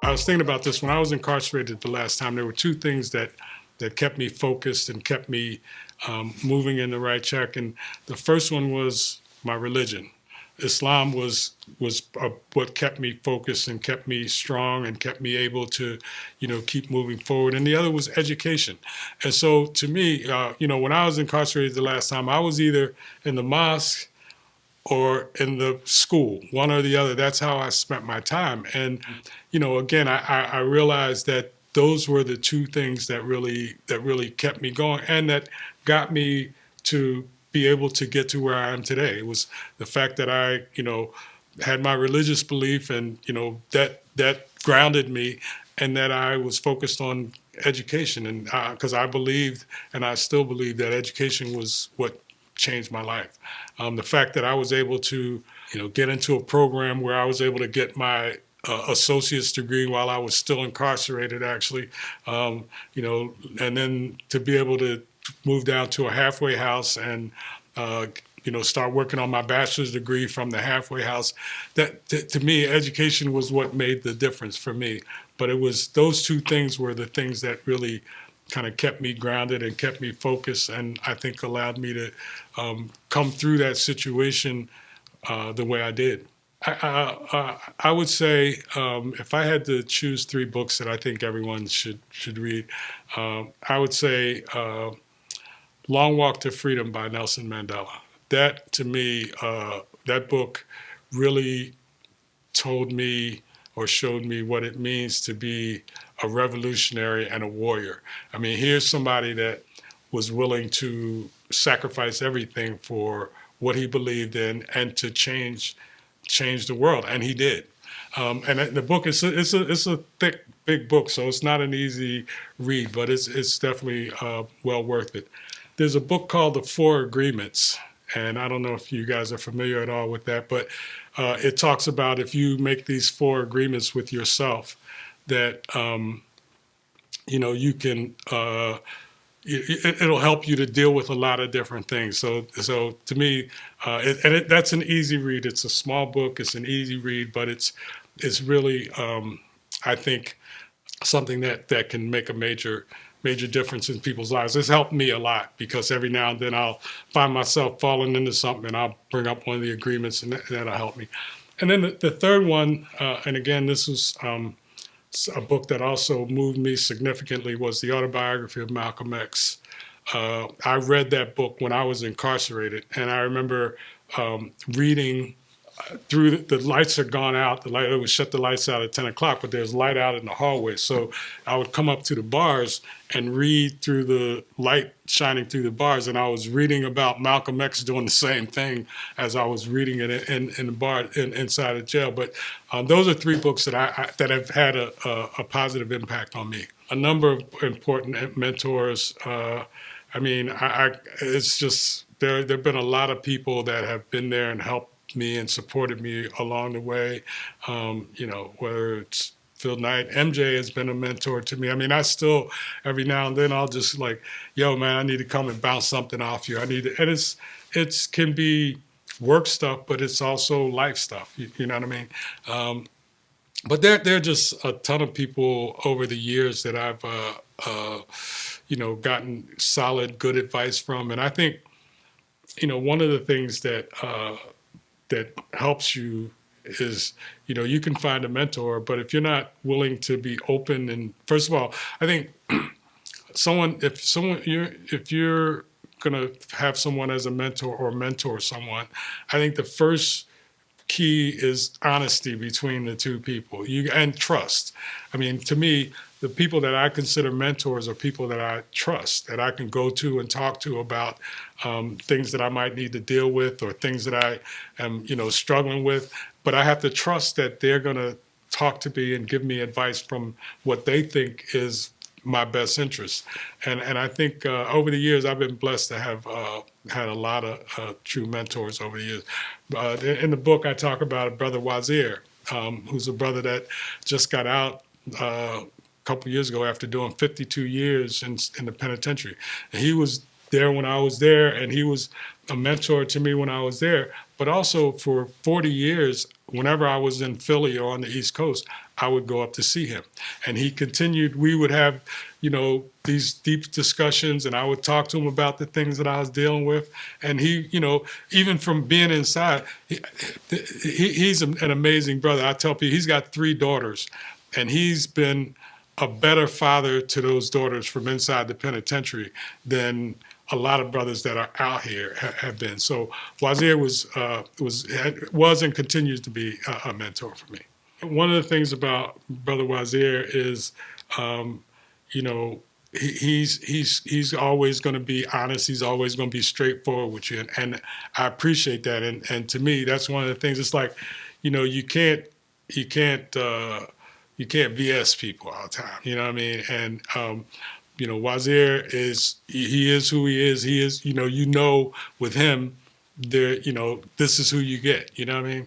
I was thinking about this when I was incarcerated the last time. There were two things that kept me focused and kept me moving in the right track. And the first one was my religion. Islam was what kept me focused and kept me strong and kept me able to, keep moving forward. And the other was education. And so to me, when I was incarcerated the last time, I was either in the mosque or in the school, one or the other. That's how I spent my time. And, again, I realized that those were the two things that really kept me going and that got me to be able to get to where I am today. It was the fact that I, had my religious belief and, that grounded me, and that I was focused on education. And because I believed, and I still believe, that education was what changed my life. The fact that I was able to, get into a program where I was able to get my associate's degree while I was still incarcerated, actually, and then to be able to move down to a halfway house and, start working on my bachelor's degree from the halfway house. That, to me, education was what made the difference for me. But it was those two things were the things that really kind of kept me grounded and kept me focused, and I think allowed me to come through that situation the way I did. I would say if I had to choose three books that I think everyone should read, I would say Long Walk to Freedom by Nelson Mandela. That, to me, that book really told me or showed me what it means to be a revolutionary and a warrior. I mean, here's somebody that was willing to sacrifice everything for what he believed in and to change the world, and he did. And the book it's a thick, big book, so it's not an easy read, but it's definitely well worth it. There's a book called The Four Agreements, and I don't know if you guys are familiar at all with that, but it talks about if you make these four agreements with yourself, that you can. It'll help you to deal with a lot of different things. So to me, that's an easy read. It's a small book. It's an easy read, but it's really, I think, something that can make a major difference in people's lives. It's helped me a lot because every now and then I'll find myself falling into something, and I'll bring up one of the agreements, and that'll help me. And then the third one, and again, this was a book that also moved me significantly, was the autobiography of Malcolm X. I read that book when I was incarcerated, and I remember reading through the lights had gone out. It would shut the lights out at 10 o'clock, but there's light out in the hallway. So I would come up to the bars and read through the light shining through the bars, and I was reading about Malcolm X doing the same thing as I was reading it in the bar inside the jail. But those are three books that have had a positive impact on me. A number of important mentors. It's just there've been a lot of people that have been there and helped me and supported me along the way. Whether it's Phil Knight, MJ has been a mentor to me. I mean, I still, every now and then I'll just like, yo, man, I need to come and bounce something off you. And it's can be work stuff, but it's also life stuff. You know what I mean? But there are just a ton of people over the years that I've, gotten solid, good advice from. And I think, one of the things that helps you is, you can find a mentor, but if you're not willing to be open, and first of all, I think if you're gonna have someone as a mentor or mentor someone, I think the first key is honesty between the two people, and trust. I mean, to me, the people that I consider mentors are people that I trust, that I can go to and talk to about things that I might need to deal with or things that I am, struggling with. But I have to trust that they're going to talk to me and give me advice from what they think is my best interest. And I think over the years, I've been blessed to have had a lot of true mentors over the years. In the book, I talk about a brother Wazir, who's a brother that just got out a couple years ago after doing 52 years in the penitentiary. And he was there when I was there, and he was a mentor to me when I was there. But also for 40 years, whenever I was in Philly or on the East Coast, I would go up to see him. And he continued, we would have, these deep discussions, and I would talk to him about the things that I was dealing with. And he, even from being inside, he's an amazing brother. I tell people he's got 3 daughters, and he's been a better father to those daughters from inside the penitentiary than a lot of brothers that are out here have been. So Wazir was and continues to be a mentor for me. One of the things about Brother Wazir is, he's always going to be honest. He's always going to be straightforward with you, and I appreciate that. And to me, that's one of the things. It's like, you can't BS people all the time. You know what I mean? And Wazir is who he is. He is, with him, there, this is who you get. You know what I mean?